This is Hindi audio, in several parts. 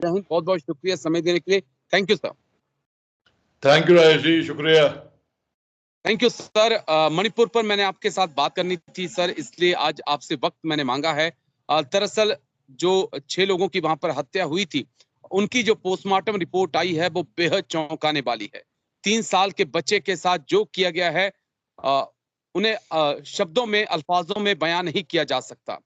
बहुत बहुत शुक्रिया समय देने के लिए। Thank you sir. Thank you Rajesh ji, शुक्रिया। Thank you sir. मणिपुर पर मैंने आपके साथ बात करनी थी सर, इसलिए आज आपसे वक्त मैंने मांगा है। दरअसल जो 6 लोगों की वहां पर हत्या हुई थी, उनकी जो पोस्टमार्टम रिपोर्ट आई है वो बेहद चौंकाने वाली है। 3 साल के बच्चे के साथ जो किया गया है, उन्हें शब्दों में, अल्फाजों में बयान नहीं किया जा सकता।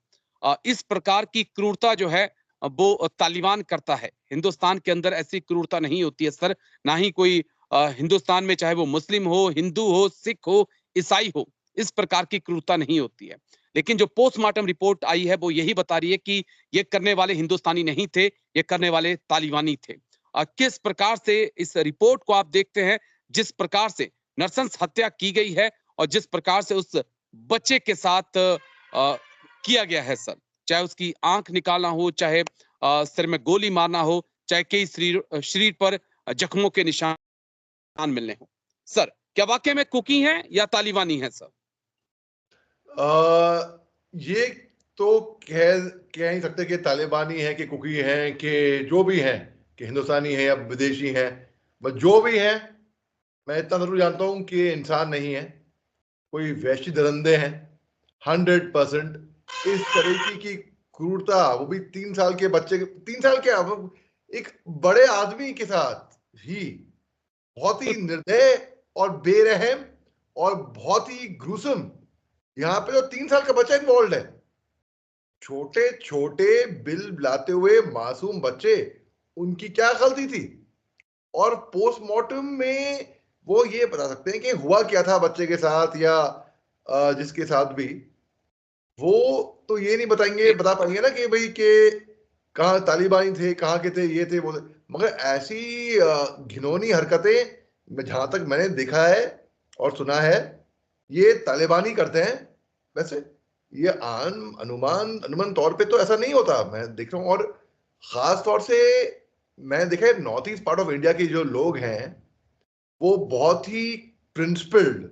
इस प्रकार की क्रूरता जो है वो तालिबान करता है। हिंदुस्तान के अंदर ऐसी क्रूरता नहीं होती है सर, ना ही कोई हिंदुस्तान में, चाहे वो मुस्लिम हो, हिंदू हो, सिख हो, ईसाई हो, इस प्रकार की क्रूरता नहीं होती है। लेकिन जो पोस्टमार्टम रिपोर्ट आई है वो यही बता रही है कि ये करने वाले हिंदुस्तानी नहीं थे, ये करने वाले तालिबानी थे। किस प्रकार से इस रिपोर्ट को आप देखते हैं, जिस प्रकार से नरसंस हत्या की गई है और जिस प्रकार से उस बच्चे के साथ किया गया है सर, चाहे उसकी आंख निकालना हो, चाहे सिर में गोली मारना हो, चाहे कई शरीर पर जख्मों के निशान मिलने हो। सर, क्या वाकई में कुकी हैं या तालिबानी हैं सर? ये तो कह नहीं सकते कि तालिबानी है कि कुकी हैं कि जो भी हैं, कि हिंदुस्तानी है या विदेशी हैं, बस जो भी हैं, मैं इतना जरूर जानता हूं कि इंसान नहीं है, कोई वैश्य दरिंदे हैं। 100% इस तरीके की क्रूरता, वो भी 3 साल के बच्चे, 3 साल क्या, एक बड़े आदमी के साथ ही, बहुत ही निर्दय और बेरहम और बहुत ही ग्रूसम। यहाँ पे तो 3 साल का बच्चा इन्वॉल्व है, छोटे छोटे बिल लाते हुए मासूम बच्चे, उनकी क्या गलती थी? और पोस्टमार्टम में वो ये बता सकते हैं कि हुआ क्या था बच्चे के साथ या जिसके साथ भी, वो तो ये नहीं बता पाएंगे ना कि भाई के कहाँ तालिबानी थे, कहाँ के थे, ये थे वो थे। मगर ऐसी घिनौनी हरकतें जहां तक मैंने देखा है और सुना है, ये तालिबानी करते हैं। वैसे ये अनुमान तौर पे तो ऐसा नहीं होता, मैं देख रहा हूँ। और खास तौर से मैंने देखा है north east part of India के जो लोग हैं, वो बहुत ही प्रिंसिपल्ड,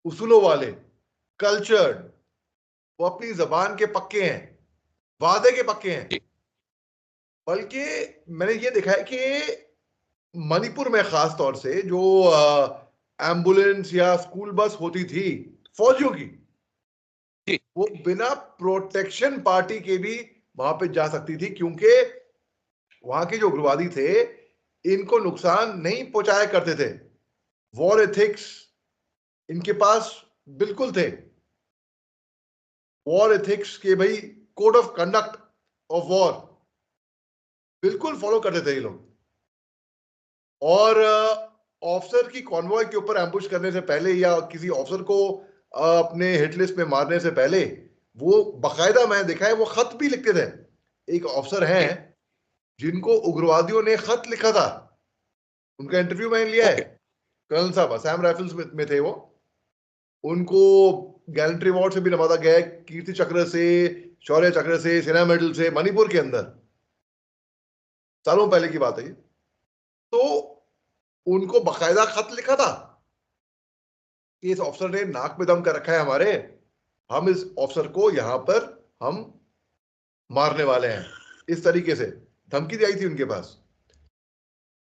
उसूलों वाले, कल्चर्ड, वो अपनी जबान के पक्के हैं, वादे के पक्के हैं। बल्कि मैंने ये देखा है कि मणिपुर में खास तौर से जो एम्बुलेंस या स्कूल बस होती थी फौजियों की, वो बिना प्रोटेक्शन पार्टी के भी वहां पे जा सकती थी, क्योंकि वहां के जो उग्रवादी थे इनको नुकसान नहीं पहुंचाया करते थे। वॉर एथिक्स इनके पास बिल्कुल थे। वॉर एथिक्स के भाई, code of conduct of war बिल्कुल फॉलो करते थे ये लोग। और ऑफिसर की कॉन्वॉय के ऊपर एम्बुश करने से पहले या किसी ऑफिसर को अपने हिट लिस्ट में मारने से पहले, वो बकायदा मैंने देखा है वो खत भी लिखते थे। एक ऑफिसर हैं जिनको उग्रवादियों ने खत लिखा था, उनका इंटरव्यू मैंने लिया है। कर्नल साहब असम राइफल्स में थे वो, उनको गैलेंट्री अवार्ड से भी नवाजा गया है, कीर्ति चक्र से, शौर्य चक्र से, सेना मेडल से, मणिपुर के अंदर। सालों पहले की बात है ये। तो उनको बकायदा खत लिखा था कि इस ऑफिसर ने नाक में दम कर रखा है हमारे, हम इस ऑफिसर को यहां पर हम मारने वाले हैं। इस तरीके से धमकी दी आई थी उनके पास।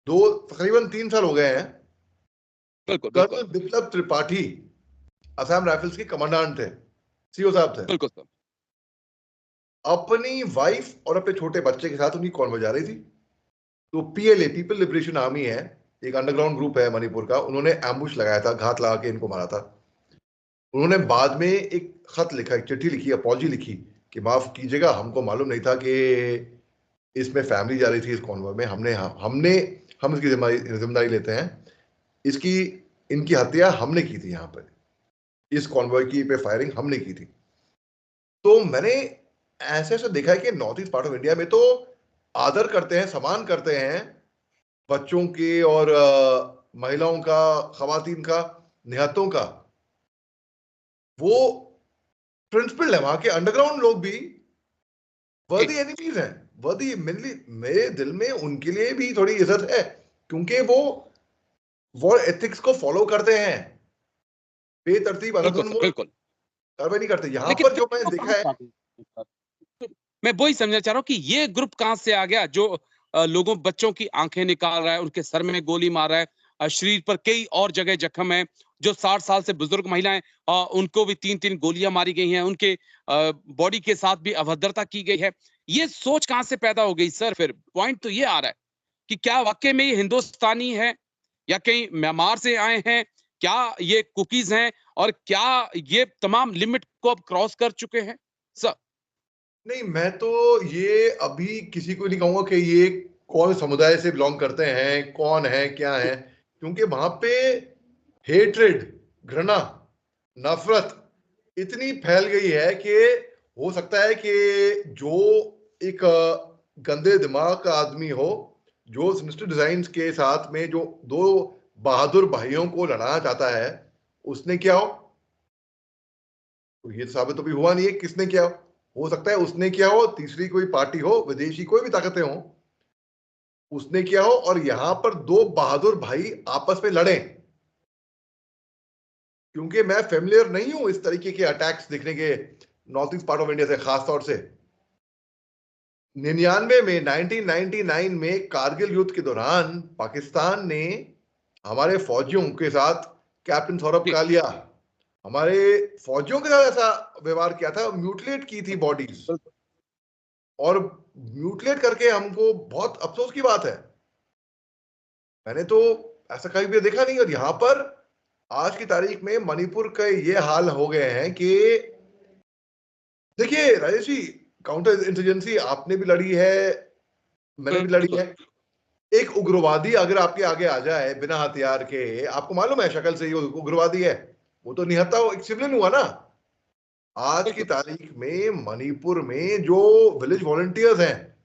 तकरीबन 3 साल हो गए हैं। कर्नल बिप्लब त्रिपाठी असम राइफल्स के कमांडेंट थे, सीओ साहब थे। बिल्कुल सर। अपनी वाइफ और अपने छोटे बच्चे के साथ उनकी कॉन्वॉय जा रही थी। तो पीएलए, पीपल लिबरेशन आर्मी है, एक अंडरग्राउंड ग्रुप है मणिपुर का, उन्होंने एम्बुश लगाया था, घात लगा के इनको मारा था। उन्होंने बाद में एक खत लिखा, एक चिट्ठी लिखी, अपॉलजी लिखी कि माफ कीजिएगा, हमको मालूम नहीं था कि इसमें फैमिली जा रही थी इस कॉन्वॉय में, हम इसकी जिम्मेदारी लेते हैं। इसकी इनकी हत्या हमने की थी, यहाँ पर इस कॉन्वॉय की पे फायरिंग हमने की थी। तो मैंने ऐसे ऐसे देखा है कि north east part of India में तो आदर करते हैं, सम्मान करते हैं बच्चों के और महिलाओं का, खवातीन का, निहत्तों का। वो प्रिंसिपल है वहां के अंडरग्राउंड लोग भी वर्दी एनिमीज हैं, वर्दी। मेरे दिल में उनके लिए भी थोड़ी इज्जत है, क्योंकि वो वॉर एथिक्स को फॉलो करते हैं, बेतरतीब कार्रवाई नहीं करते। यहाँ पर जो मैंने देखा है, मैं वही समझना चाह रहा हूँ कि ये ग्रुप कहां से आ गया जो लोगों बच्चों की आंखें निकाल रहा है, उनके सर में गोली मार रहा है, शरीर पर कई और जगह जख्म है। जो 60 साल से बुजुर्ग महिलाएं, उनको भी 3-3 गोलियां मारी गई हैं, उनके बॉडी के साथ भी अभद्रता की गई है। ये सोच कहां से पैदा हो गई सर? फिर पॉइंट तो ये आ रहा है कि क्या वाकई में ये हिंदुस्तानी है या कहीं म्यांमार से आए हैं? क्या ये कुकीज हैं और क्या ये तमाम लिमिट को अब क्रॉस कर चुके हैं सर? नहीं, मैं तो ये अभी किसी को नहीं कहूंगा कि ये कौन समुदाय से बिलोंग करते हैं, कौन है, क्या है, क्योंकि वहां पे हेट्रेड, घृणा, नफरत इतनी फैल गई है कि हो सकता है कि जो एक गंदे दिमाग का आदमी हो, जो सिनिस्टर डिजाइन्स के साथ में जो दो बहादुर भाइयों को लड़ाना चाहता है, उसने क्या हो, तो ये साबित तो भी हुआ नहीं है किसने किया हो सकता है उसने किया हो, तीसरी कोई पार्टी हो, विदेशी कोई भी ताकतें हो, उसने किया हो और यहां पर दो बहादुर भाई आपस में लड़े। क्योंकि मैं फेमिलियर नहीं हूं इस तरीके के अटैक्स देखने के north east part of India से, खासतौर से 99 में, 1999 में कारगिल युद्ध के दौरान पाकिस्तान ने हमारे फौजियों के साथ, कैप्टन सौरभ जी, कालिया, हमारे फौजियों के साथ ऐसा व्यवहार किया था, म्यूटिलेट की थी बॉडीज, बिल्कुल। और म्यूटिलेट करके हमको बहुत अफसोस की बात है, मैंने तो ऐसा कहीं भी देखा नहीं। और यहां पर आज की तारीख में मणिपुर के ये हाल हो गए हैं कि देखिए राजेश जी, काउंटर इंसर्जेंसी आपने भी लड़ी है, मैंने भी लड़ी बिल्कुल। है। एक उग्रवादी अगर आपके आगे आ जाए बिना हथियार के, आपको मालूम है शक्ल से ये उग्रवादी है, वो तो निहत्था एक सिविलियन हुआ ना। आज की बिल्कुल। तारीख में मणिपुर में जो विलेज वॉलंटियर्स हैं,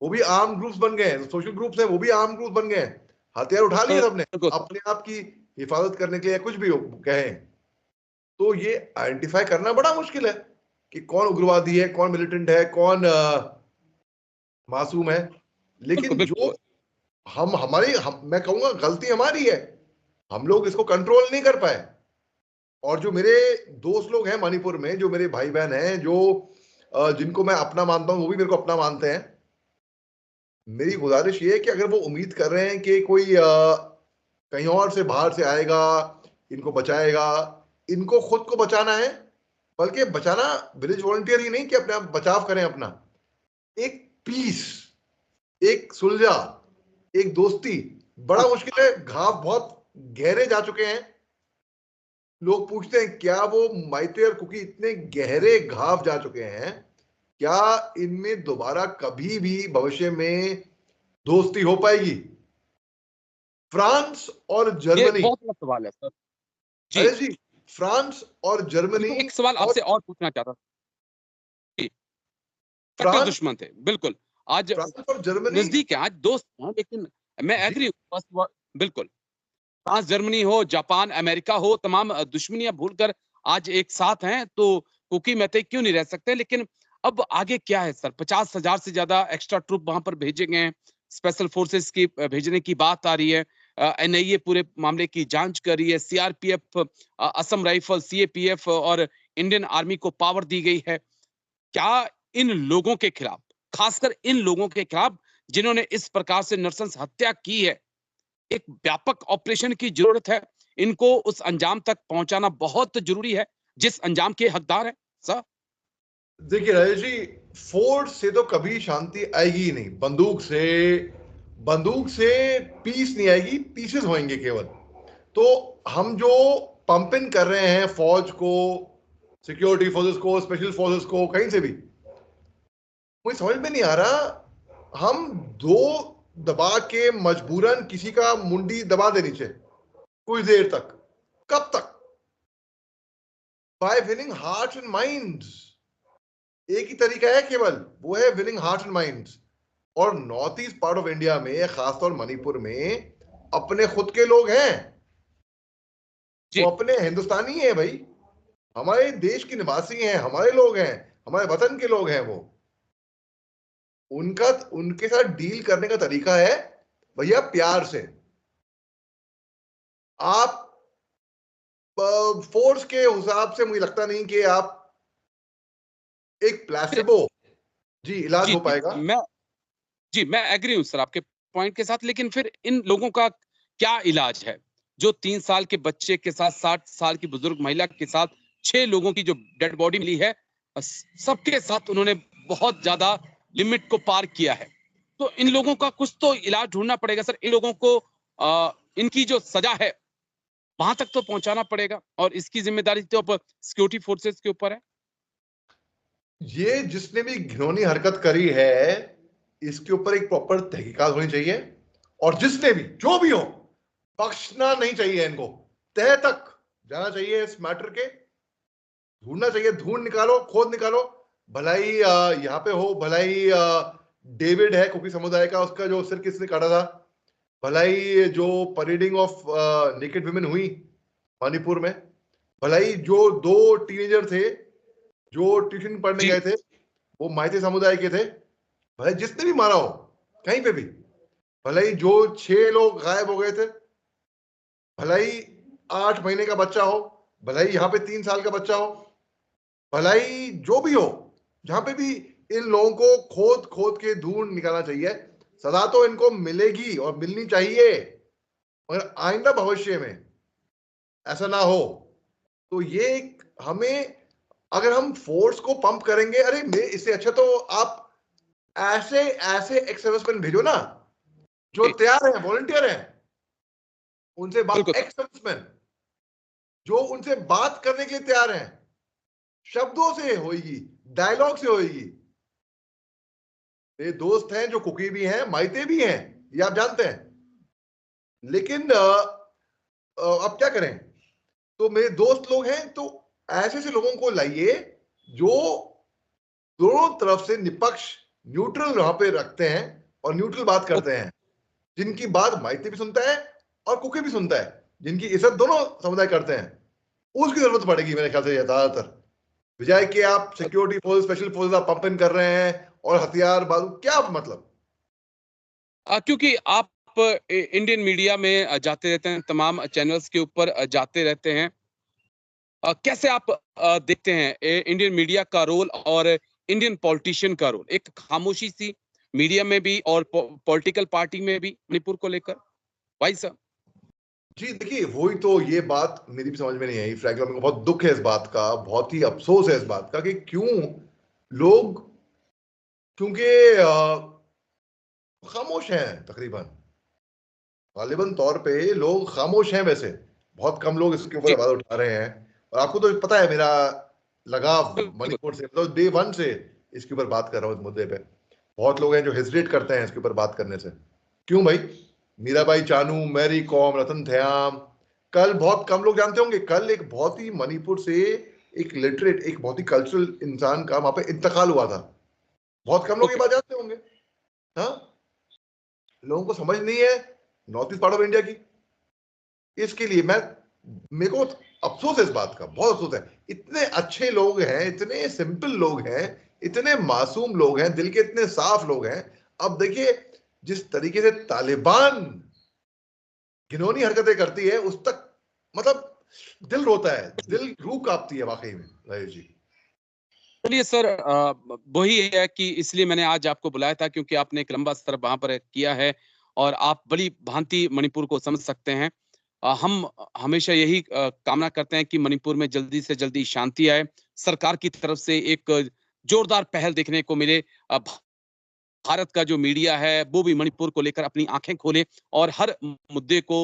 वो भी आर्म ग्रुप्स बन गए हैं, सोशल ग्रुप्स हैं, वो भी आर्म ग्रुप्स बन गए हैं, हथियार उठा लिए सबने बिल्कुल सर। अपने आप की हिफाजत करने के लिए, कुछ भी हो कहें। तो ये आइडेंटिफाई करना बड़ा मुश्किल है कि कौन उग्रवादी है, कौन मिलिटेंट है, कौन मासूम है। बिल्कुल लेकिन जो बिल्कुल। मैं कहूंगा गलती हमारी है, हम लोग इसको कंट्रोल नहीं कर पाए। और जो मेरे दोस्त लोग हैं मणिपुर में, जो मेरे भाई बहन हैं, जो जिनको मैं अपना मानता हूं, वो भी मेरे को अपना मानते हैं, मेरी गुजारिश ये है कि अगर वो उम्मीद कर रहे हैं कि कोई कहीं और से बाहर से आएगा, इनको बचाएगा, इनको खुद को बचाना है। बल्कि बचाना विलेज वॉलंटियर ही नहीं कि अपने आप बचाव करें अपना, एक पीस, एक सुलझा, एक दोस्ती, बड़ा मुश्किल है। घाव बहुत गहरे जा चुके हैं। लोग पूछते हैं क्या वो माइते और कुकी इतने गहरे घाव जा चुके हैं, क्या इनमें दोबारा कभी भी भविष्य में दोस्ती हो पाएगी? फ्रांस और ये जर्मनी, बहुत बड़ा सवाल है सर। जी। अरे जी, फ्रांस और जर्मनी, बिल्कुल, एक सवाल और आपसे और पूछना चाहता था। जी, कट्टर फ्रांस दुश्मन थे, बिल्कुल। आज फ्रांस और जर्मनी, नज़दीक हैं, आज दोस्त हैं, लेकिन मैं जी, एग्री हूँ फर्स्ट व बिल्कुल। फ्रांस, जर्मनी हो, जापान, अमेरिका हो, तमाम दुश्मनियाँ भूलकर आज एक साथ हैं, तो कुकी महते क्यों नहीं रह सकते? लेकिन अब आगे क्या है सर? 50,000 से ज़्यादा एक्स्ट्रा ट्रूप वहाँ पर भेजे गए हैं, स्पेशल फोर्सेस की भेजने की बात आ रही है। एनआईए पूरे मामले की जाँच कर रही है, सीआरपीएफ, असम राइफल, सीएपीएफ और इंडियन आर्मी को पावर दी गई है। क्या इन लोगों के खिलाफ, खासकर इन लोगों के खिलाफ जिन्होंने इस प्रकार से नृशंस हत्या की है, एक व्यापक ऑपरेशन की जरूरत है? इनको उस अंजाम तक पहुंचाना बहुत जरूरी है जिस अंजाम के हकदार हैं सर। देखिए राजेश जी, फोर्स से तो कभी शांति आएगी ही नहीं, बंदूक से पीस नहीं आएगी, पीसेस होंगे केवल। तो हम जो पंप इन कर रहे हैं फौज को, सिक्योरिटी फोर्सेस को, स्पेशल फोर्सेस को, कहीं से भी, मुझे समझ में नहीं आ रहा, हम दो दबा के मजबूरन किसी का मुंडी दबा दे नीचे कुछ देर तक, कब तक? Bye winning heart and minds, एक ही तरीका है केवल, वो है विनिंग हार्ट एंड माइंड्स। और north east part of India में, खासतौर मणिपुर में, अपने खुद के लोग हैं, वो जी। अपने हिंदुस्तानी हैं भाई, हमारे देश के निवासी हैं, हमारे लोग हैं, हमारे वतन के लोग हैं वो। उनका उनके साथ डील करने का तरीका है भैया प्यार से। आप फोर्स के हिसाब से मुझे लगता नहीं कि आप एक फिर प्लेसिबो जी इलाज जी हो जी पाएगा। मैं जी, मैं एग्री हूँ सर आपके पॉइंट के साथ, लेकिन फिर इन लोगों का क्या इलाज है? जो 3 साल के बच्चे के साथ 60 साल की बुजुर्ग महिला के साथ 6 लोगों की जो डेड बॉडी मिली है, सबके साथ उन्होंने बहुत ज़्यादा लिमिट को पार किया है। तो इन लोगों का कुछ तो इलाज ढूँढना पड़ेगा सर। इन लोगों को इनकी जो सज़ा है, वहाँ तक तो पहुँचाना पड़ेगा और इसकी ज़िम्मेदारी तो अब सिक्योरिटी फोर्सेस के ऊपर है। ये जिसने भी घिनौनी हरकत करी है, इसके ऊपर एक प्रॉपर तहकीकात होनी चाहिए और जिसने भी, जो भी हो, बख्शना नहीं चाहिए इनको। तह तक जाना चाहिए इस मैटर के, ढूंढना चाहिए, ढूंढ निकालो, खोद निकालो। भलाई यहाँ पे हो, भलाई डेविड है कुकी समुदाय का, उसका जो सिर किसने काटा था, भलाई जो परेडिंग ऑफ नेकेड वुमेन हुई मणिपुर में, भलाई जो 2 टीनेजर थे जो ट्यूशन पढ़ने जी। गए थे, वो माइती समुदाय के थे, भले जिसने भी मारा हो कहीं पे भी, भले ही जो 6 लोग गायब हो गए थे, भले ही 8 महीने का बच्चा हो, भले ही यहाँ पे 3 साल का बच्चा हो, भले ही जो भी हो, जहां पे भी इन लोगों को खोद खोद के ढूंढ निकालना चाहिए। सजा तो इनको मिलेगी और मिलनी चाहिए, मगर आइंदा भविष्य में ऐसा ना हो। तो ये हमें, अगर हम फोर्स को पंप करेंगे, अरे इससे अच्छा तो आप ऐसे ऐसे एक्स सर्विसमैन भेजो ना जो जी, तैयार हैं, वॉलंटियर हैं, उनसे बात, बिल्कुल। एक्स सर्विसमैन जो उनसे बात करने के लिए तैयार हैं, शब्दों से होगी, डायलॉग से होगी। मेरे दोस्त हैं जो कुकी भी हैं, माइते भी हैं, ये आप जानते हैं, लेकिन अब क्या करें। तो मेरे दोस्त लोग हैं, तो ऐसे ऐसे लोगों को लाइए जो दोनों तरफ से निपक्ष, न्यूट्रल वहां पे रखते हैं और न्यूट्रल बात ओके, करते हैं, जिनकी बात माइती भी सुनता है और कुकी भी सुनता है, जिनकी इज्जत दोनों समुदाय करते हैं। उसकी जरूरत पड़ेगी मेरे ख्याल से ज्यादातर, बजाय कि आप सिक्योरिटी फोर्स, स्पेशल फोर्स आप पंप इन कर रहे हैं और हथियार बारूद, क्या मतलब। क्योंकि आप इंडियन मीडिया में जाते रहते हैं, तमाम चैनल्स के ऊपर जाते रहते हैं। कैसे आप देखते हैं इंडियन मीडिया का रोल और इंडियन पॉलिटिशियन का रोल? एक खामोशी सी मीडिया में भी और पॉलिटिकल पार्टी में भी मणिपुर को लेकर, भाई साहब। जी देखिए, वही तो, ये बात मेरी भी समझ में नहीं आई फ्रैंकली, मेरे को बहुत दुख है इस बात का, बहुत ही अफसोस है इस बात का कि क्यों लोग, क्योंकि खामोश हैं तकरीबन, गालिबन तौर पे लोग खामोश हैं। वैसे बहुत कम लोग इसके ऊपर जी, आवाज उठा रहे हैं, और आपको तो पता है मेरा लगाव बिल्कुल। मणिपुर से, मतलब डे 1 से इसके ऊपर बात कर रहा हूँ इस मुद्दे पे। बहुत लोग हैं जो हेजिटेट करते हैं इसके ऊपर बात करने से। क्यों भाई, मीराबाई चानू, मैरी कॉम, रतन थयाम, कल बहुत कम लोग जानते होंगे, कल एक बहुत ही मणिपुर से एक लिटरेट, एक बहुत ही कल्चरल इंसान का वहां पे इंतकाल हुआ था। बहुत कम लोग ये ओके। बात जानते होंगे। हाँ, लोगों को समझ नहीं है north east part of India की। इसके लिए मेरे को अफसोस है इस बात का, बहुत अफसोस है। इतने अच्छे लोग हैं, इतने सिंपल लोग हैं, इतने मासूम लोग हैं, दिल के इतने साफ लोग हैं। अब देखिए जिस तरीके से तालिबान घिनौनी हरकतें करती है, उस तक मतलब दिल रोता है, दिल रूह कांपती है वाकई में, राजेश जी। चलिए सर, वही है कि इसलिए मैंने आज आपको बुलाया था, क्योंकि आपने एक लंबा सफ़र वहाँ पर किया है और आप बड़ी भांति मणिपुर को समझ सकते हैं। हम हमेशा यही कामना करते हैं कि मणिपुर में जल्दी से जल्दी शांति आए। सरकार की तरफ से एक जोरदार पहल देखने को मिले। भारत का जो मीडिया है, वो भी मणिपुर को लेकर अपनी आँखें खोले और हर मुद्दे को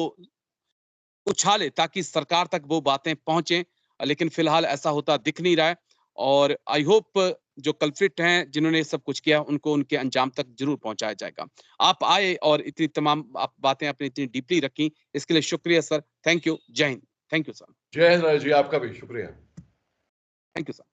उछाले ताकि सरकार तक वो बातें पहुंचे, लेकिन फिलहाल ऐसा होता दिख नहीं रहा है। और आई होप जो कल्प्रिट हैं जिन्होंने ये सब कुछ किया, उनको उनके अंजाम तक जरूर पहुंचाया जाएगा। आप आए और इतनी तमाम आप बातें आपने इतनी डीपली रखी, इसके लिए शुक्रिया सर। Thank you. जय हिंद। Thank you sir. जय हिंद राजेश जी, आपका भी शुक्रिया। Thank you sir.